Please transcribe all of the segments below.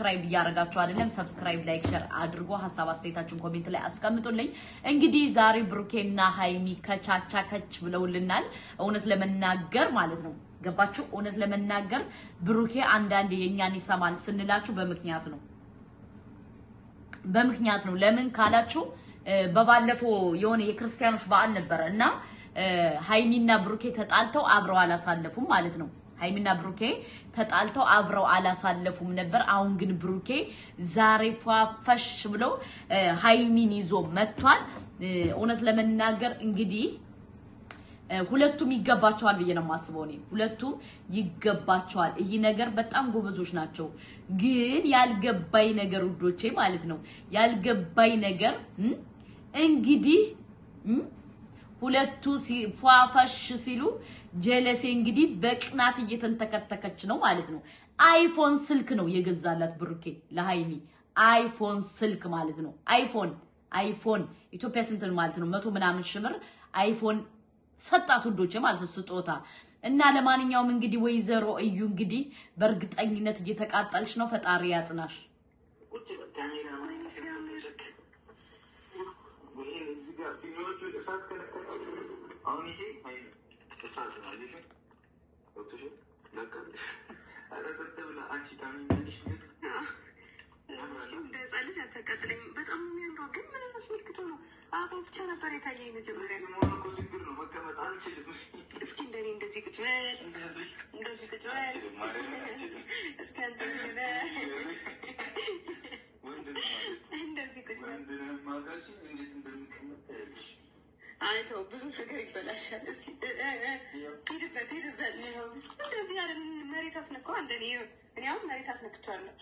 ሰብስክራይብ ያረጋችሁ አይደለም ሰብስክራይብ ላይክ ሼር አድርጎ ሐሳብ አስተያየታችሁን ኮሜንት ላይ አስቀምጡልኝ እንግዲህ ዛሬ ብሩኬና ሃይሚ ከቻቻ ከች ብለውልናል እውነት ለመናገር ማለት ነው ገባችሁ እውነት ለመናገር ብሩኬ አንዳንዴ የኛን ይሰማል ስንላችሁ በምክንያት ነው ለምን ካላችሁ በባለፈው የሆነ የክርስቲያኖች በዓል ነበርና ሃይሚና ብሩኬ ተጣልተው አብረው አላሳለፉም ማለት ነው ሃይሚና ብሩኬ ተጣልተው አብረው አላሳለፉም ነበር አሁን ግን ብሩኬ ዛሬ ፏፈሽ ብሎ ሃይሚን ይዞ መጥቷል እውነት ለመናገር እንግዲህ ሁለቱም ይገባቸዋል ብዬ ነው ማስበው እኔ ሁለቱም ይገባቸዋል ይሄ ነገር በጣም ጎበዞች ናቸው ግን ያልገባይ ነገር ውዶቼ ማለት ነው ያልገባይ ነገር እንግዲህ ሁለቱ ሲፏፈሽ ሲሉ ጀለሴ እንግዲህ በቅናት እየተንተከተከች ነው ማለት ነው አይፎን ስልክ ነው የገዛላት ብሩኬ ለሃይሚ አይፎን ስልክ ማለት ነው አይፎን ኢትዮጵያ ስንት ማለት ነው 100 ምናምን ሽምር አይፎን ሰጣት ውዶቼ ማለት ነው ስጦታ እና ለማንኛውም እንግዲህ ወይዘሮ እዩ እንግዲህ በእርግጠኝነት እየተቃጠልሽ ነው ፈጣሪ ያጽናሽ እንደዛልሽ አተቀጥለኝ በጣም የሚያምረው ግን ምን አስመልክቶ ነው አባው ብቻ ነበር የታየኝ መጀመሪያ ነው መቀመጥ አልችልም እስኪ እንደኔ እንደዚህ ቁጭ በል እንደዚህ ቁጭ በል እስኪ አንተ እንደዚህ ቁጭ በል አይተው ብዙ ነገር ይበላሻል ሄድበት እንደዚህ ያለ መሬት አስነካው እንደኔ እኔ አሁን መሬት አስነክቻለሁ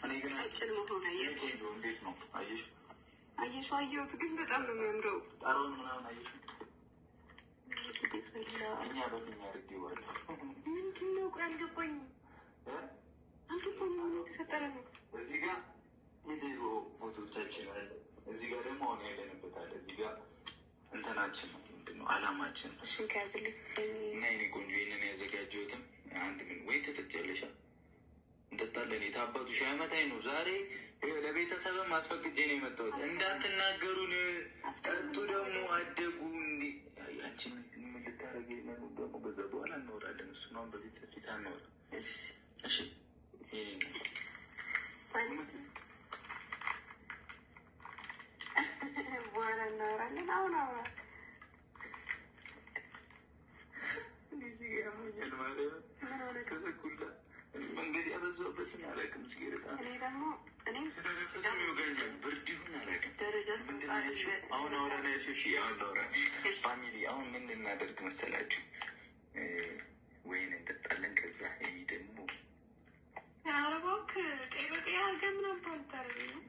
እኔ ግን አጭር መሆን አየሽ እንዴት ነው አየሽ አየሁት ግን በጣም ነው የሚያምረው ጣራውን ምናምን አየሽ እኛ በፊኛ አድርጌዋለሁ ምንድን ነው ቆይ አልገባኝም ምን ተፈጠረ ነው እዚህ ጋር የድሮ ፎቶቻችን አለ እዚህ ጋር ደግሞ አሁን ያለንበት አለ እዚህ ጋር እንትናችን ነው ምንድን ነው አላማችን እሺ ከያዝልኝ እና የኔ ቆንጆ ይህንን ያዘጋጀሁትም አንድ ምን ወይ ትጠጫለሻ እንጠጣለን የታባቱ ሺህ ዓመታይ ነው ዛሬ ለቤተሰብም አስፈቅጄ ነው የመጣሁት እንዳትናገሩን ጠጡ ደግሞ አደጉ እንዲ ያንቺን ምን ልታረጊ ነው ደግሞ በዛ በኋላ እናወራለን እሱ ነው በቤተሰብ ፊት አናወራ እሺ በኋላ እናወራለን አሁን አውራ እዚህ ያመኛል ማለት ነው ምን ሆነ ከዘኩላ መንገድ ያበዛበት ምን አላውቅም ሲገረታ እኔ ደግሞ እኔም ይወጋኛል ብርድ ይሁን አላውቅም ደረጃ አሁን አውራና እሺ አሁን አውራ ፋሚሊ አሁን ምን እናደርግ መሰላችሁ ወይን እንጠጣለን ከዛ ይሄ ደግሞ አረባክ ቀይ በቀይ አድርገን ምናምን ባልታረግ ነው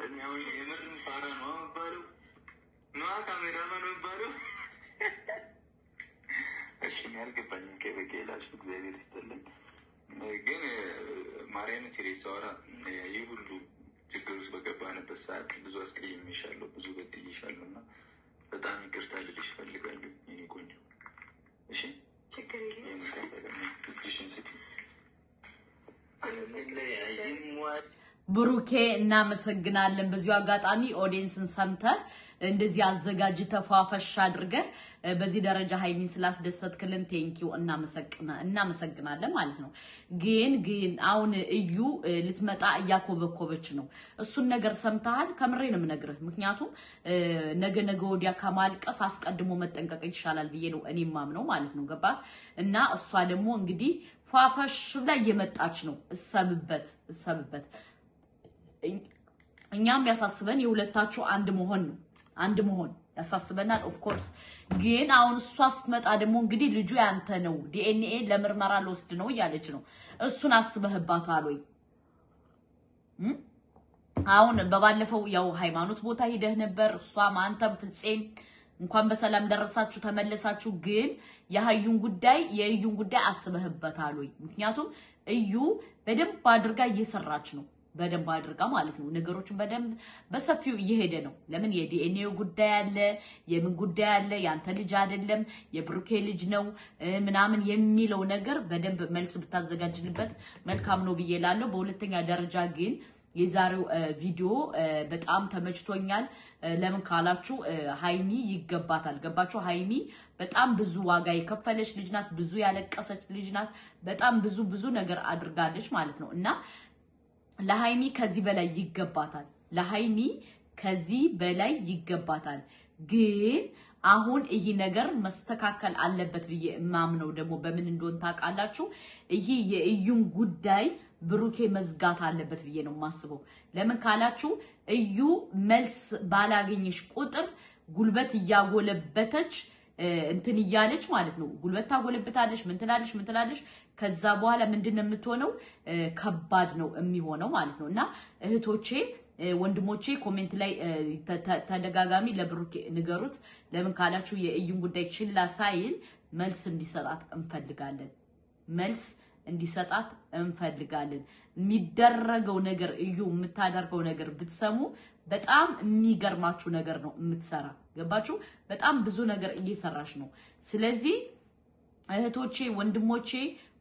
እኔ አሁን የምርም ፋራ ነው የሚባለው ነዋ ካሜራማን የሚባለው እሺ ያልገባኝም ቀይ በቀይ ላችሁ እግዚአብሔር ይስጥልኝ ግን ማርያም ሲሪየስ አወራ ይህ ሁሉ ችግር ውስጥ በገባንበት ሰዓት ብዙ አስቀይሜሻለሁ ብዙ በድዬሻለሁ እና በጣም ይቅርታ ልልሽ እፈልጋለሁ የኔ ቆንጆ እሺ ችግር የለም ብሩኬ እናመሰግናለን በዚሁ አጋጣሚ ኦዲየንስን ሰምተህ እንደዚህ አዘጋጅ ተፋፈሽ አድርገህ በዚህ ደረጃ ሃይሚን ስላስደሰትክልን ቴንኪው እናመሰግናለን ማለት ነው ግን አሁን እዩ ልትመጣ እያኮበኮበች ነው እሱን ነገር ሰምተሃል ከምሬ ነው የምነግርህ ምክንያቱም ነገ ወዲያ ከማልቀስ አስቀድሞ መጠንቀቅ ይሻላል ብዬ ነው እኔ ማምነው ማለት ነው ገባ እና እሷ ደግሞ እንግዲህ ፏፈሽ ላይ እየመጣች ነው እሰብበት እኛም ያሳስበን የሁለታችሁ አንድ መሆን ያሳስበናል ኦፍ ኮርስ ግን አሁን እሷ ስትመጣ ደግሞ እንግዲህ ልጁ ያንተ ነው ዲኤንኤ ለምርመራ ልወስድ ነው እያለች ነው እሱን አስበህባታል ወይ አሁን በባለፈው ያው ሃይማኖት ቦታ ሄደህ ነበር እሷም አንተም ፍፄም እንኳን በሰላም ደረሳችሁ ተመለሳችሁ ግን የዩን ጉዳይ አስበህበታል ወይ ምክንያቱም እዩ በደንብ አድርጋ እየሰራች ነው በደንብ አድርጋ ማለት ነው። ነገሮችን በደንብ በሰፊው እየሄደ ነው። ለምን የዲኤንኤ ጉዳይ አለ፣ የምን ጉዳይ አለ፣ ያንተ ልጅ አይደለም የብሩኬ ልጅ ነው ምናምን የሚለው ነገር በደንብ መልስ ብታዘጋጅልበት መልካም ነው ብዬ እላለሁ። በሁለተኛ ደረጃ ግን የዛሬው ቪዲዮ በጣም ተመችቶኛል። ለምን ካላችሁ ሃይሚ ይገባታል። ገባችሁ? ሃይሚ በጣም ብዙ ዋጋ የከፈለች ልጅ ናት። ብዙ ያለቀሰች ልጅ ናት። በጣም ብዙ ነገር አድርጋለች ማለት ነው እና ለሃይሚ ከዚህ በላይ ይገባታል። ለሃይሚ ከዚህ በላይ ይገባታል። ግን አሁን ይሄ ነገር መስተካከል አለበት ብዬ እማምነው ደግሞ በምን እንደሆነ ታውቃላችሁ? ይሄ የእዩን ጉዳይ ብሩኬ መዝጋት አለበት ብዬ ነው የማስበው። ለምን ካላችሁ እዩ መልስ ባላገኘሽ ቁጥር ጉልበት እያጎለበተች እንትን እያለች ማለት ነው። ጉልበት ታጎለበታለች። ምን ትላለች? ከዛ በኋላ ምንድነው የምትሆነው? ከባድ ነው የሚሆነው ማለት ነው እና እህቶቼ ወንድሞቼ ኮሜንት ላይ ተደጋጋሚ ለብሩኬ ንገሩት። ለምን ካላችሁ የእዩን ጉዳይ ችላ ሳይል መልስ እንዲሰጣት እንፈልጋለን። መልስ እንዲሰጣት እንፈልጋለን። የሚደረገው ነገር እዩ የምታደርገው ነገር ብትሰሙ በጣም የሚገርማችሁ ነገር ነው የምትሰራ። ገባችሁ? በጣም ብዙ ነገር እየሰራች ነው። ስለዚህ እህቶቼ ወንድሞቼ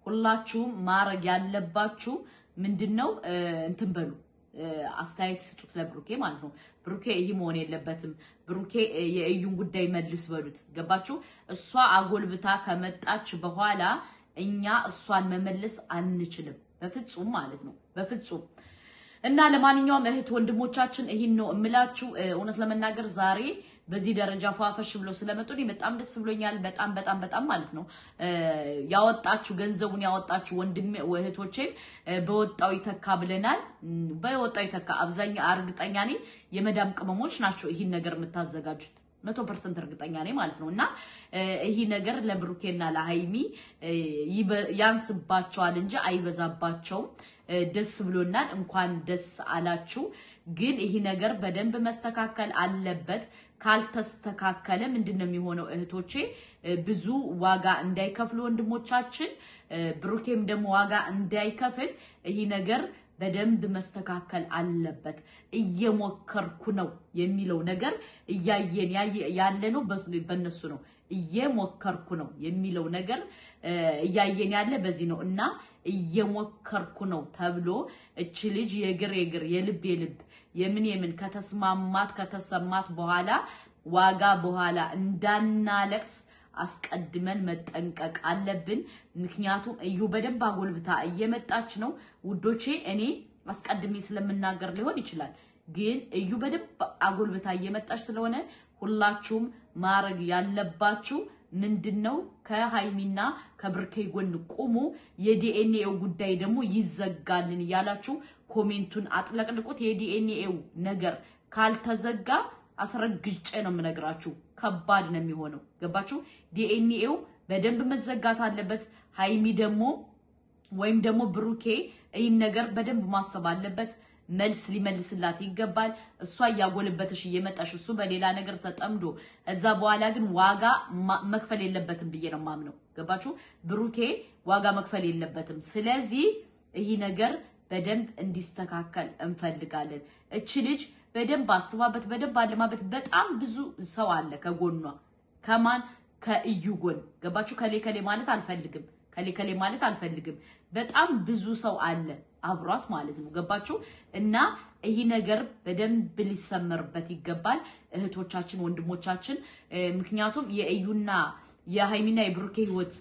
ሁላችሁም ማረግ ያለባችሁ ምንድነው እንትን በሉ አስተያየት ስጡት ለብሩኬ ማለት ነው። ብሩኬ ይሄ መሆን የለበትም፣ ብሩኬ የእዩን ጉዳይ መልስ በሉት። ገባችሁ? እሷ አጎልብታ ከመጣች በኋላ እኛ እሷን መመለስ አንችልም በፍጹም ማለት ነው፣ በፍጹም። እና ለማንኛውም እህት ወንድሞቻችን ይሄን ነው እምላችሁ። እውነት ለመናገር ዛሬ በዚህ ደረጃ ፏፈሽ ብሎ ስለመጡልኝ በጣም ደስ ብሎኛል። በጣም ማለት ነው። ያወጣችሁ ገንዘቡን ያወጣችሁ ወንድሜ እህቶቼ በወጣው ይተካ ብለናል። በወጣው ይተካ አብዛኛው እርግጠኛ ነኝ የመዳም ቅመሞች ናቸው ይሄን ነገር የምታዘጋጁት 100% እርግጠኛ ነኝ ማለት ነው። እና ይሄ ነገር ለብሩኬና ለሃይሚ ያንስባቸዋል እንጂ አይበዛባቸውም። ደስ ብሎናል። እንኳን ደስ አላችሁ። ግን ይሄ ነገር በደንብ መስተካከል አለበት። ካልተስተካከለ ምንድነው የሚሆነው? እህቶቼ ብዙ ዋጋ እንዳይከፍሉ ወንድሞቻችን፣ ብሩኬም ደግሞ ዋጋ እንዳይከፍል ይሄ ነገር በደንብ መስተካከል አለበት። እየሞከርኩ ነው የሚለው ነገር እያየን ያለ ነው በእነሱ ነው። እየሞከርኩ ነው የሚለው ነገር እያየን ያለ በዚህ ነው እና እየሞከርኩ ነው ተብሎ እቺ ልጅ የግር የልብ የምን ከተሰማት በኋላ ዋጋ በኋላ እንዳናለቅስ አስቀድመን መጠንቀቅ አለብን። ምክንያቱም እዩ በደንብ አጎልብታ እየመጣች ነው ውዶቼ። እኔ አስቀድሜ ስለምናገር ሊሆን ይችላል፣ ግን እዩ በደንብ አጎልብታ እየመጣች ስለሆነ ሁላችሁም ማረግ ያለባችሁ ምንድነው ከሃይሚና ከብሩኬ ጎን ቁሙ። የዲኤንኤው ጉዳይ ደግሞ ይዘጋልን እያላችሁ ኮሜንቱን አጥለቅልቁት። የዲኤንኤው ነገር ካልተዘጋ አስረግጬ ነው የምነግራችሁ ከባድ ነው የሚሆነው። ገባችሁ? ዲኤንኤው በደንብ መዘጋት አለበት። ሃይሚ ደግሞ ወይም ደግሞ ብሩኬ ይህን ነገር በደንብ ማሰብ አለበት። መልስ ሊመልስላት ይገባል። እሷ እያጎለበተሽ እየመጣሽ እሱ በሌላ ነገር ተጠምዶ እዛ በኋላ ግን ዋጋ መክፈል የለበትም ብዬ ነው ማምነው። ገባችሁ? ብሩኬ ዋጋ መክፈል የለበትም። ስለዚህ ይህ ነገር በደንብ እንዲስተካከል እንፈልጋለን። እቺ ልጅ በደንብ አስባበት፣ በደንብ አለማበት። በጣም ብዙ ሰው አለ ከጎኗ። ከማን? ከእዩ ጎን። ገባችሁ? ከሌ ማለት አልፈልግም፣ ከሌ ማለት አልፈልግም። በጣም ብዙ ሰው አለ አብሯት ማለት ነው። ገባችሁ? እና ይሄ ነገር በደንብ ሊሰመርበት ይገባል እህቶቻችን፣ ወንድሞቻችን። ምክንያቱም የእዩና የሃይሚና የብሩኬ ህይወት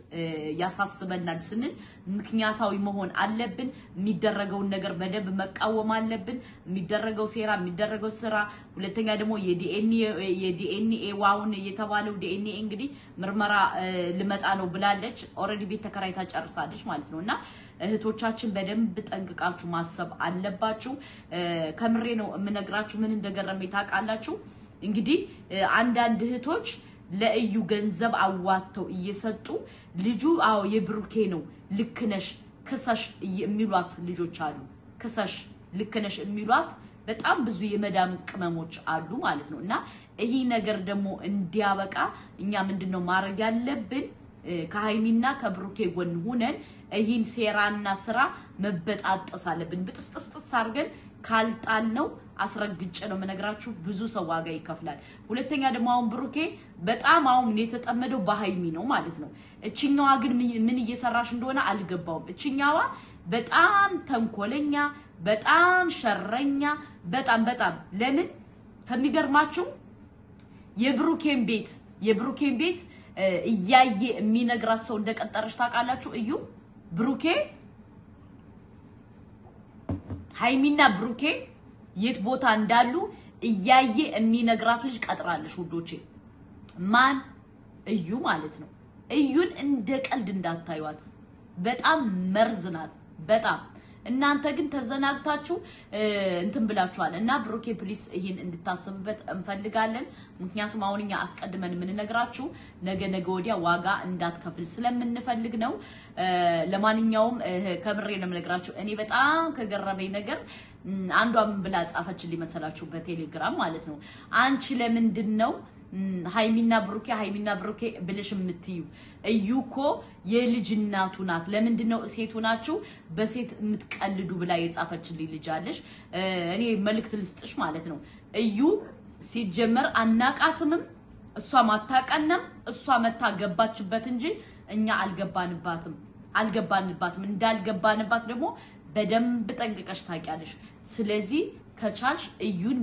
ያሳስበናል ስንል ምክንያታዊ መሆን አለብን። የሚደረገውን ነገር በደንብ መቃወም አለብን። የሚደረገው ሴራ፣ የሚደረገው ስራ። ሁለተኛ ደግሞ የዲኤንኤ ዋውን የተባለው ዲኤንኤ እንግዲህ ምርመራ ልመጣ ነው ብላለች። ኦልሬዲ ቤት ተከራይታ ጨርሳለች ማለት ነውና እህቶቻችን በደንብ ጠንቅቃችሁ ማሰብ አለባችሁ። ከምሬ ነው የምነግራችሁ። ምን እንደገረመኝ ታውቃላችሁ? እንግዲህ አንዳንድ እህቶች ለእዩ ገንዘብ አዋተው እየሰጡ ልጁ አዎ የብሩኬ ነው ልክነሽ ክሰሽ የሚሏት ልጆች አሉ። ክሰሽ ልክነሽ የሚሏት በጣም ብዙ የመዳም ቅመሞች አሉ ማለት ነውና ይሄ ነገር ደግሞ እንዲያበቃ እኛ ምንድነው ማድረግ ያለብን? ከሃይሚና ከብሩኬ ጎን ሆነን ይህን ሴራና ስራ መበጣጠስ አለብን። ብጥስጥስጥስ አድርገን ካልጣልነው አስረግጬ ነው መነግራችሁ ብዙ ሰው ዋጋ ይከፍላል። ሁለተኛ ደግሞ አሁን ብሩኬ በጣም አሁን የተጠመደው በሃይሚ ነው ማለት ነው። እቺኛዋ ግን ምን እየሰራሽ እንደሆነ አልገባውም። እቺኛዋ በጣም ተንኮለኛ፣ በጣም ሸረኛ፣ በጣም ለምን ከሚገርማችሁ የብሩኬን ቤት እያየ የሚነግራት ሰው እንደቀጠረሽ ታውቃላችሁ። እዩ ብሩኬ ሃይሚና ብሩኬ የት ቦታ እንዳሉ እያየ የሚነግራት ልጅ ቀጥራለሽ ውዶቼ። ማን? እዩ ማለት ነው። እዩን እንደ ቀልድ እንዳታዩት፣ በጣም መርዝ ናት በጣም። እናንተ ግን ተዘናግታችሁ እንትን ብላችኋል። እና ብሩኬ ፕሊስ ይሄን እንድታስብበት እንፈልጋለን። ምክንያቱም አሁንኛ አስቀድመን ምን ነግራችሁ ነገ ወዲያ ዋጋ እንዳትከፍል ስለምንፈልግ ነው። ለማንኛውም ከብሬ ነው የምነግራችሁ። እኔ በጣም ከገረመኝ ነገር አንዷ ምን ብላ ጻፈችልኝ መሰላችሁ? በቴሌግራም ማለት ነው። አንቺ ለምንድነው ሃይሚና ብሩኬ ብለሽ የምትዩ? እዩኮ የልጅ እናቱ ናት። ለምንድነው ሴቱ ናችሁ በሴት የምትቀልዱ ብላ የጻፈችልኝ ልጅ አለሽ። እኔ መልእክት ልስጥሽ ማለት ነው። እዩ ሲጀመር አናቃትምም፣ እሷ ማታቀነም፣ እሷ መታ ገባችበት እንጂ እኛ አልገባንባትም። እንዳልገባንባት ደግሞ በደንብ ጠንቅቀሽ ታውቂያለሽ። ስለዚህ ከቻልሽ እዩን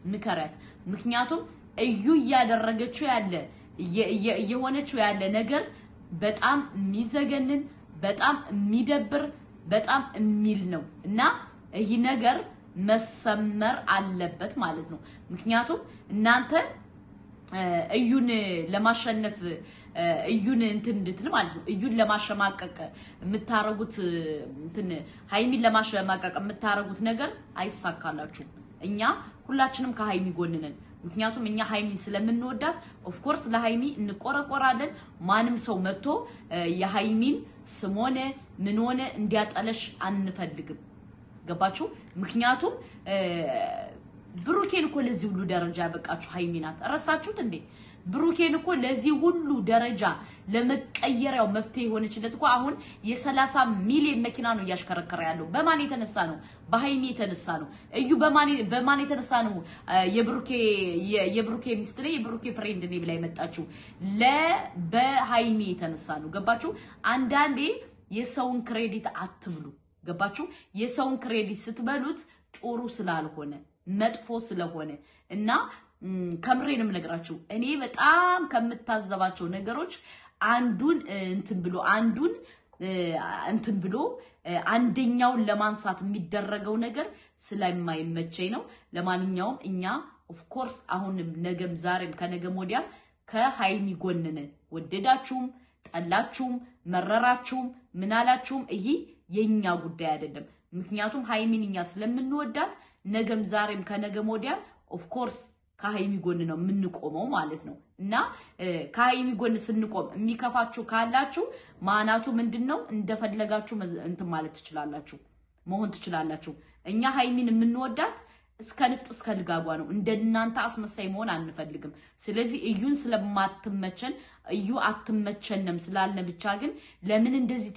ምከሪያት። ምክንያቱም እዩ እያደረገችው ያለ እየሆነችው ያለ ነገር በጣም የሚዘገንን፣ በጣም የሚደብር፣ በጣም የሚል ነው እና ይሄ ነገር መሰመር አለበት ማለት ነው። ምክንያቱም እናንተ እዩን ለማሸነፍ እዩን እንትን እንድትል ማለት ነው። እዩን ለማሸማቀቅ የምታረጉት እንትን ሃይሚን ለማሸማቀቅ የምታረጉት ነገር አይሳካላችሁም። እኛ ሁላችንም ከሃይሚ ጎን ነን። ምክንያቱም እኛ ሃይሚን ስለምንወዳት ኦፍ ኮርስ ለሃይሚ እንቆረቆራለን። ማንም ሰው መጥቶ የሃይሚን ስሞነ ምን ሆነ እንዲያጠለሽ አንፈልግም። ገባችሁ? ምክንያቱም ብሩኬን እኮ ለዚህ ሁሉ ደረጃ ያበቃችሁ ሃይሚ ናት። ረሳችሁት እንዴ? ብሩኬን እኮ ለዚህ ሁሉ ደረጃ ለመቀየሪያው መፍትሄ የሆነችለት እኮ አሁን የ30 ሚሊዮን መኪና ነው እያሽከረከረ ያለው። በማን የተነሳ ነው? በሃይሚ የተነሳ ነው። እዩ በማን የተነሳ ነው? የብሩኬ ሚስት ነው የብሩኬ ፍሬንድ ነው ብላ የመጣችው በሃይሚ የተነሳ ነው። ገባችሁ? አንዳንዴ የሰውን ክሬዲት አትብሉ። ገባችሁ? የሰውን ክሬዲት ስትበሉት ጥሩ ስላልሆነ መጥፎ ስለሆነ እና ከምሬንም ነግራችሁ እኔ በጣም ከምታዘባቸው ነገሮች አንዱን እንትን ብሎ አንደኛውን ለማንሳት የሚደረገው ነገር ስለማይመቸኝ ነው። ለማንኛውም እኛ ኦፍ ኮርስ አሁንም ነገም ዛሬም ከነገም ወዲያም ከሃይሚ ጎን ነን። ወደዳችሁም ጠላችሁም መረራችሁም ምናላችሁም ይሄ የኛ ጉዳይ አይደለም። ምክንያቱም ሃይሚን እኛ ስለምንወዳት ነገም ዛሬም ከነገም ወዲያም ኦፍ ኮርስ ከሃይሚ ጎን ነው የምንቆመው ማለት ነው። እና ከሃይሚ ጎን ስንቆም የሚከፋችሁ ካላችሁ ማናቱ ምንድነው እንደፈለጋችሁ እንትን ማለት ትችላላችሁ፣ መሆን ትችላላችሁ። እኛ ሃይሚን የምንወዳት እስከ ንፍጥ እስከ ልጋጓ ነው። እንደናንተ አስመሳይ መሆን አንፈልግም። ስለዚህ እዩን ስለማትመቸን እዩ አትመቸንም ስላልነ ብቻ ግን ለምን እንደዚህ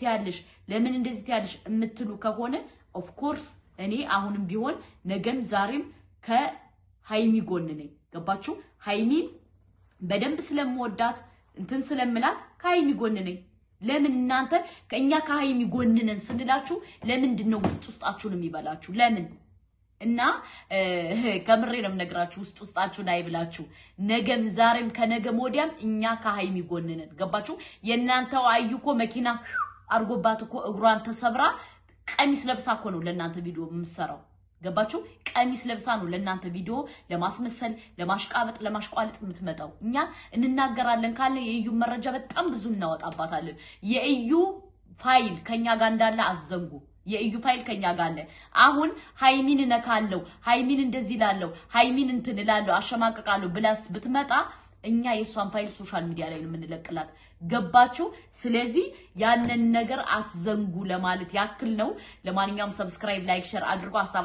ትያለሽ የምትሉ ከሆነ ኦፍ ኮርስ እኔ አሁንም ቢሆን ነገም ዛሬም ከሃይሚ ጎን ነኝ። ገባችሁ? ሃይሚን በደንብ ስለምወዳት እንትን ስለምላት ከሃይሚ ጎን ነኝ። ለምን እናንተ ከኛ ከሃይሚ ጎን ነን ስንላችሁ ለምንድን ነው ውስጣችሁን የሚበላችሁ? ለምን? እና ከምሬ ነው የምነግራችሁ ውስጣችሁን አይብላችሁ። ነገም ዛሬም ከነገም ወዲያም እኛ ከሃይሚ ጎን ነን። ገባችሁ? የእናንተው አዩ እኮ መኪና አርጎባት እኮ እግሯን ተሰብራ ቀሚስ ለብሳ እኮ ነው ለእናንተ ቪዲዮ የምትሰራው። ገባችሁ? ቀሚስ ለብሳ ነው ለእናንተ ቪዲዮ ለማስመሰል ለማሽቃበጥ ለማሽቋለጥ የምትመጣው። እኛ እንናገራለን ካለ የእዩ መረጃ በጣም ብዙ እናወጣባታለን። የእዩ ፋይል ከኛ ጋር እንዳለ አዘንጉ። የእዩ ፋይል ከኛ ጋር አለ። አሁን ሃይሚን ነካለው፣ ሃይሚን እንደዚህ ላለው፣ ሃይሚን እንትን ላለው አሸማቀቃለሁ ብላስ ብትመጣ እኛ የሷን ፋይል ሶሻል ሚዲያ ላይ ነው የምንለቅላት። ገባችሁ? ስለዚህ ያንን ነገር አትዘንጉ ለማለት ያክል ነው። ለማንኛውም ሰብስክራይብ፣ ላይክ፣ ሼር አድርጎ ሐሳብ